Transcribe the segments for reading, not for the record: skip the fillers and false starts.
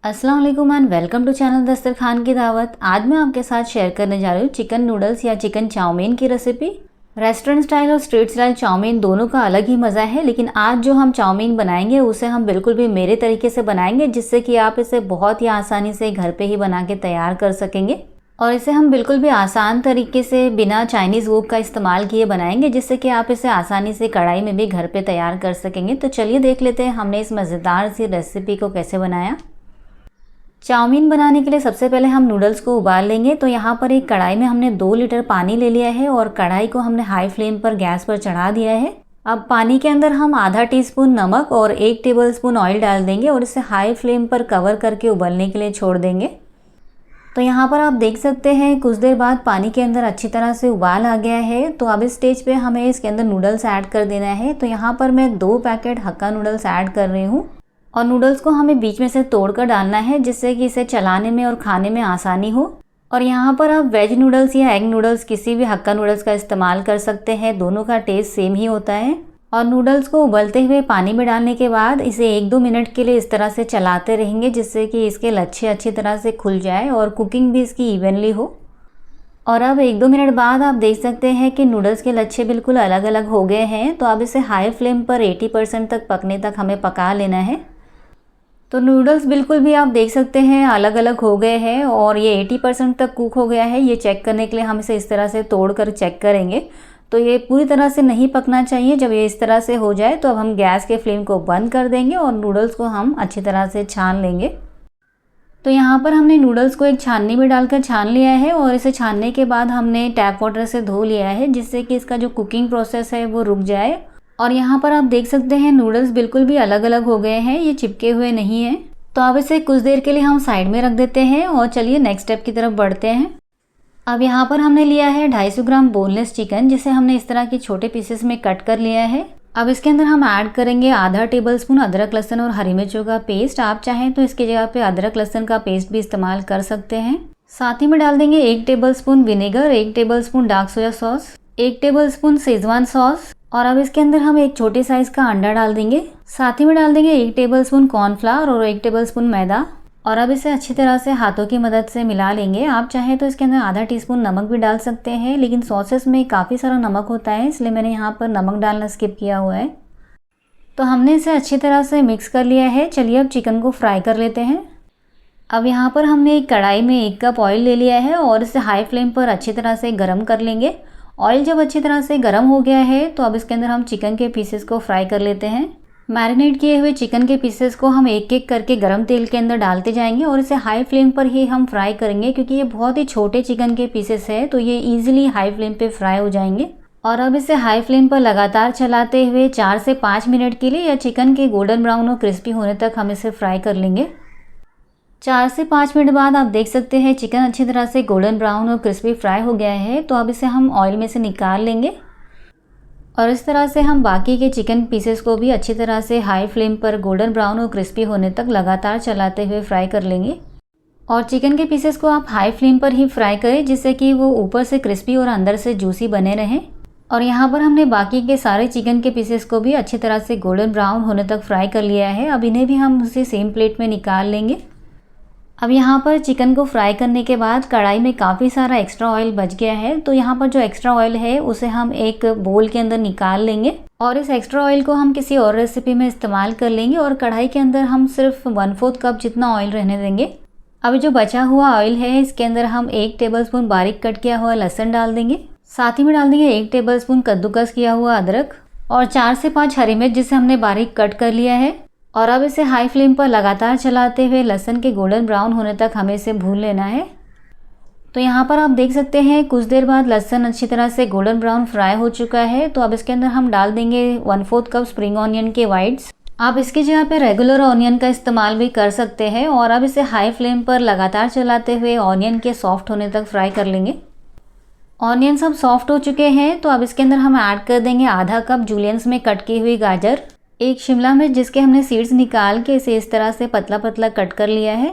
अस्सलाम वालेकुम and welcome to channel दस्तरखान की दावत। आज मैं आपके साथ शेयर करने जा रही हूँ चिकन नूडल्स या चिकन चाउमीन की रेसिपी। रेस्टोरेंट स्टाइल और स्ट्रीट स्टाइल चाउमीन दोनों का अलग ही मज़ा है, लेकिन आज जो हम चाउमीन बनाएंगे उसे हम बिल्कुल भी मेरे तरीके से बनाएंगे, जिससे कि आप इसे बहुत ही आसानी से घर पे ही बना के तैयार कर सकेंगे। और इसे हम बिल्कुल भी आसान तरीके से बिना चाइनीज़ वोक का इस्तेमाल किए बनाएंगे, जिससे कि आप इसे आसानी से कढ़ाई में भी घर पे तैयार कर सकेंगे। तो चलिए देख लेते हैं हमने इस मज़ेदार सी रेसिपी को कैसे बनाया। चाउमीन बनाने के लिए सबसे पहले हम नूडल्स को उबाल लेंगे। तो यहाँ पर एक कढ़ाई में हमने 2 लीटर पानी ले लिया है और कढ़ाई को हमने हाई फ्लेम पर गैस पर चढ़ा दिया है। अब पानी के अंदर हम आधा टीस्पून नमक और 1 टेबलस्पून ऑयल डाल देंगे और इसे हाई फ्लेम पर कवर करके उबलने के लिए छोड़ देंगे। तो यहाँ पर आप देख सकते हैं कुछ देर बाद पानी के अंदर अच्छी तरह से उबाल आ गया है। तो अब इस स्टेज पे हमें इसके अंदर नूडल्स ऐड कर देना है। तो यहाँ पर मैं 2 पैकेट हक्का नूडल्स ऐड कर रही हूँ और नूडल्स को हमें बीच में से तोड़कर डालना है, जिससे कि इसे चलाने में और खाने में आसानी हो। और यहाँ पर आप वेज नूडल्स या एग नूडल्स किसी भी हक्का नूडल्स का इस्तेमाल कर सकते हैं, दोनों का टेस्ट सेम ही होता है। और नूडल्स को उबलते हुए पानी में डालने के बाद इसे 1-2 मिनट के लिए इस तरह से चलाते रहेंगे, जिससे कि इसके लच्छे अच्छी तरह से खुल जाए और कुकिंग भी इसकी इवनली हो। और अब 1-2 मिनट बाद आप देख सकते हैं कि नूडल्स के लच्छे बिल्कुल अलग अलग हो गए हैं। तो अब इसे हाई फ्लेम पर 80% तक पकने तक हमें पका लेना है। तो नूडल्स बिल्कुल भी आप देख सकते हैं अलग अलग हो गए हैं और ये 80% तक कुक हो गया है। ये चेक करने के लिए हम इसे इस तरह से तोड़कर चेक करेंगे। तो ये पूरी तरह से नहीं पकना चाहिए। जब ये इस तरह से हो जाए तो अब हम गैस के फ्लेम को बंद कर देंगे और नूडल्स को हम अच्छी तरह से छान लेंगे। तो यहाँ पर हमने नूडल्स को एक छाननी में डालकर छान लिया है और इसे छानने के बाद हमने टैप वाटर से धो लिया है, जिससे कि इसका जो कुकिंग प्रोसेस है वो रुक जाए। और यहाँ पर आप देख सकते हैं नूडल्स बिल्कुल भी अलग अलग हो गए हैं, ये चिपके हुए नहीं हैं। तो अब इसे कुछ देर के लिए हम साइड में रख देते हैं और चलिए नेक्स्ट स्टेप की तरफ बढ़ते हैं। अब यहाँ पर हमने लिया है 250 ग्राम बोनलेस चिकन, जिसे हमने इस तरह के छोटे पीसेस में कट कर लिया है। अब इसके अंदर हम ऐड करेंगे आधा टेबलस्पून अदरक लहसुन और हरी मिर्चों का पेस्ट। आप चाहें तो इसकी जगह पे अदरक लहसुन का पेस्ट भी इस्तेमाल कर सकते हैं। साथ ही में डाल देंगे 1 tablespoon vinegar, 1 tablespoon dark soya sauce, 1 tablespoon Schezwan sauce. और अब इसके अंदर हम एक छोटे साइज का अंडा डाल देंगे। साथ ही में डाल देंगे 1 टेबलस्पून कॉर्नफ्लावर और 1 टेबलस्पून मैदा। और अब इसे अच्छी तरह से हाथों की मदद से मिला लेंगे। आप चाहें तो इसके अंदर आधा टीस्पून नमक भी डाल सकते हैं, लेकिन सॉसेस में काफ़ी सारा नमक होता है, इसलिए मैंने यहाँ पर नमक डालना स्किप किया हुआ है। तो हमने इसे अच्छी तरह से मिक्स कर लिया है। चलिए अब चिकन को फ्राई कर लेते हैं। अब यहाँ पर हमने एक कढ़ाई में 1 कप ऑयल ले लिया है और इसे हाई फ्लेम पर अच्छी तरह से गर्म कर लेंगे। ऑयल जब अच्छी तरह से गर्म हो गया है तो अब इसके अंदर हम चिकन के पीसेस को फ्राई कर लेते हैं। मैरिनेट किए हुए चिकन के पीसेस को हम एक एक करके गर्म तेल के अंदर डालते जाएंगे और इसे हाई फ्लेम पर ही हम फ्राई करेंगे, क्योंकि ये बहुत ही छोटे चिकन के पीसेस है तो ये इजीली हाई फ्लेम पे फ्राई हो जाएंगे। और अब इसे हाई फ्लेम पर लगातार चलाते हुए 4 से 5 मिनट के लिए या चिकन के गोल्डन ब्राउन और क्रिस्पी होने तक हम इसे फ्राई कर लेंगे। 4 से 5 मिनट बाद आप देख सकते हैं चिकन अच्छी तरह से गोल्डन ब्राउन और क्रिस्पी फ्राई हो गया है। तो अब इसे हम ऑयल में से निकाल लेंगे और इस तरह से हम बाकी के चिकन पीसेस को भी अच्छी तरह से हाई फ्लेम पर गोल्डन ब्राउन और क्रिस्पी होने तक लगातार चलाते हुए फ्राई कर लेंगे। और चिकन के पीसेस को आप हाई फ्लेम पर ही फ्राई करें, जिससे कि वो ऊपर से क्रिस्पी और अंदर से जूसी बने रहें। और यहाँ पर हमने बाकी के सारे चिकन के पीसेस को भी अच्छी तरह से गोल्डन ब्राउन होने तक फ्राई कर लिया है। अब इन्हें भी हम उसी सेम प्लेट में निकाल लेंगे। अब यहाँ पर चिकन को फ्राई करने के बाद कढ़ाई में काफ़ी सारा एक्स्ट्रा ऑयल बच गया है। तो यहाँ पर जो एक्स्ट्रा ऑयल है उसे हम एक बोल के अंदर निकाल लेंगे और इस एक्स्ट्रा ऑयल को हम किसी और रेसिपी में इस्तेमाल कर लेंगे। और कढ़ाई के अंदर हम सिर्फ 1/4 कप जितना ऑयल रहने देंगे। अब जो बचा हुआ ऑयल है इसके अंदर हम 1 टेबलस्पून बारीक कट किया हुआ लहसुन डाल देंगे। साथ ही में डाल देंगे 1 टेबलस्पून कद्दूकस किया हुआ अदरक और 4 से 5 हरी मिर्च, जिसे हमने बारीक कट कर लिया है। और अब इसे हाई फ्लेम पर लगातार चलाते हुए लहसुन के गोल्डन ब्राउन होने तक हमें इसे भून लेना है। तो यहाँ पर आप देख सकते हैं कुछ देर बाद लहसुन अच्छी तरह से गोल्डन ब्राउन फ्राई हो चुका है। तो अब इसके अंदर हम डाल देंगे 1/4 कप स्प्रिंग ऑनियन के वाइट्स। आप इसकी जगह पे रेगुलर ऑनियन का इस्तेमाल भी कर सकते हैं। और अब इसे हाई फ्लेम पर लगातार चलाते हुए ऑनियन के सॉफ्ट होने तक फ्राई कर लेंगे। ऑनियन सब सॉफ्ट हो चुके हैं तो अब इसके अंदर हम ऐड कर देंगे आधा कप जूलियंस में कट की हुई गाजर, 1 शिमला मिर्च जिसके हमने सीड्स निकाल के इसे इस तरह से पतला पतला कट कर लिया है,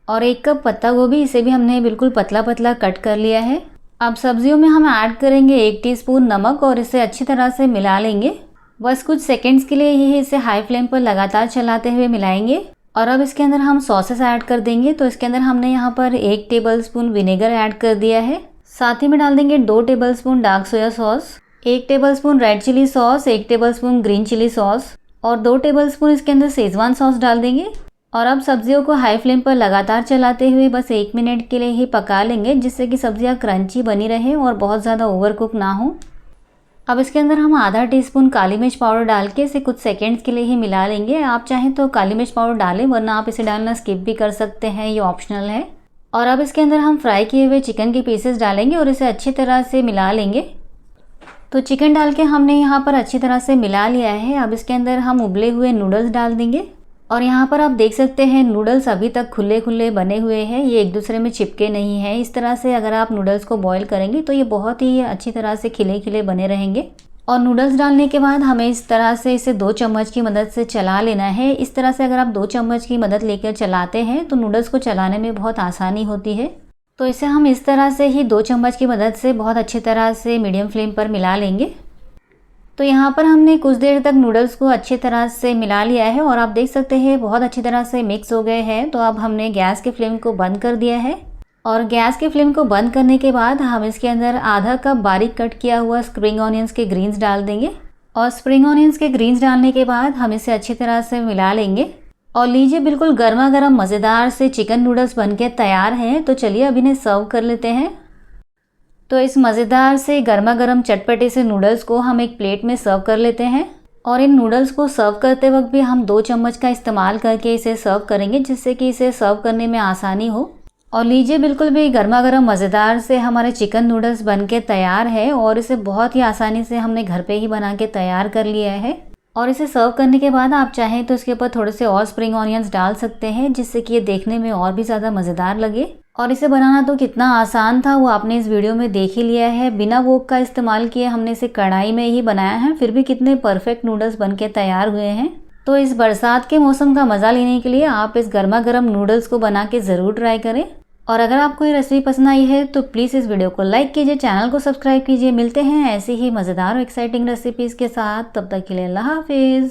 और 1 कप पत्ता गोभी, इसे भी हमने बिल्कुल पतला पतला कट कर लिया है। अब सब्जियों में हम ऐड करेंगे 1 टीस्पून नमक और इसे अच्छी तरह से मिला लेंगे। बस कुछ सेकंड्स के लिए ही इसे हाई फ्लेम पर लगातार चलाते हुए मिलाएंगे। और अब इसके अंदर हम सॉसेस ऐड कर देंगे। तो इसके अंदर हमने यहाँ पर 1 टेबलस्पून विनेगर ऐड कर दिया है। साथ ही में डाल देंगे 2 tablespoon dark soya sauce, 1 tablespoon red chilli sauce, 1 tablespoon green chilli sauce और 2 टेबलस्पून इसके अंदर शेजवान सॉस डाल देंगे। और अब सब्जियों को हाई फ्लेम पर लगातार चलाते हुए बस 1 मिनट के लिए ही पका लेंगे, जिससे कि सब्जियां क्रंची बनी रहे और बहुत ज़्यादा ओवर कुक ना हो। अब इसके अंदर हम आधा टीस्पून काली मिर्च पाउडर डाल के इसे कुछ सेकंड्स के लिए ही मिला लेंगे। आप चाहें तो काली मिर्च पाउडर डालें, वरना आप इसे डालना स्किप भी कर सकते हैं, ये ऑप्शनल है। और अब इसके अंदर हम फ्राई किए हुए चिकन के पीसेस डालेंगे और इसे अच्छी तरह से मिला लेंगे। तो चिकन डाल के हमने यहाँ पर अच्छी तरह से मिला लिया है। अब इसके अंदर हम उबले हुए नूडल्स डाल देंगे और यहाँ पर आप देख सकते हैं नूडल्स अभी तक खुले खुले बने हुए हैं, ये एक दूसरे में चिपके नहीं हैं। इस तरह से अगर आप नूडल्स को बॉईल करेंगे तो ये बहुत ही अच्छी तरह से खिले खिले बने रहेंगे। और नूडल्स डालने के बाद हमें इस तरह से इसे 2 चम्मच की मदद से चला लेना है। इस तरह से अगर आप 2 चम्मच की मदद लेकर चलाते हैं तो नूडल्स को चलाने में बहुत आसानी होती है। तो इसे हम इस तरह से ही 2 चम्मच की मदद से बहुत अच्छी तरह से मीडियम फ्लेम पर मिला लेंगे। तो यहाँ पर हमने कुछ देर तक नूडल्स को अच्छी तरह से मिला लिया है और आप देख सकते हैं बहुत अच्छी तरह से मिक्स हो गए हैं। तो अब हमने गैस के फ्लेम को बंद कर दिया है और गैस के फ्लेम को बंद करने के बाद हम इसके अंदर आधा कप बारीक कट किया हुआ स्प्रिंग ऑनियंस के ग्रीन्स डाल देंगे। और स्प्रिंग ऑनियंस के ग्रीन्स डालने के बाद हम इसे अच्छी तरह से मिला लेंगे। और लीजिए, बिल्कुल गर्मा गर्म मज़ेदार से चिकन नूडल्स बनके तैयार हैं। तो चलिए अब इन्हें सर्व कर लेते हैं। तो इस मज़ेदार से गर्मा गर्म चटपटे से नूडल्स को हम एक प्लेट में सर्व कर लेते हैं। और इन नूडल्स को सर्व करते वक्त भी हम 2 चम्मच का इस्तेमाल करके इसे सर्व करेंगे, जिससे कि इसे सर्व करने में आसानी हो। और लीजिए, बिल्कुल भी गर्मा गर्म मज़ेदार से हमारे चिकन नूडल्स बनके तैयार है और इसे बहुत ही आसानी से हमने घर पे ही बना के तैयार कर लिया है। और इसे सर्व करने के बाद आप चाहें तो इसके ऊपर थोड़े से और स्प्रिंग ऑनियंस डाल सकते हैं, जिससे कि ये देखने में और भी ज़्यादा मज़ेदार लगे। और इसे बनाना तो कितना आसान था वो आपने इस वीडियो में देख ही लिया है। बिना वोक का इस्तेमाल किए हमने इसे कढ़ाई में ही बनाया है, फिर भी कितने परफेक्ट नूडल्स बनके तैयार हुए हैं। तो इस बरसात के मौसम का मज़ा लेने के लिए आप इस गर्मा गर्म नूडल्स को बना के ज़रूर ट्राई करें। और अगर आपको ये रेसिपी पसंद आई है तो प्लीज़ इस वीडियो को लाइक कीजिए, चैनल को सब्सक्राइब कीजिए। मिलते हैं ऐसी ही मज़ेदार और एक्साइटिंग रेसिपीज़ के साथ, तब तक के लिए अल्लाह हाफिज़।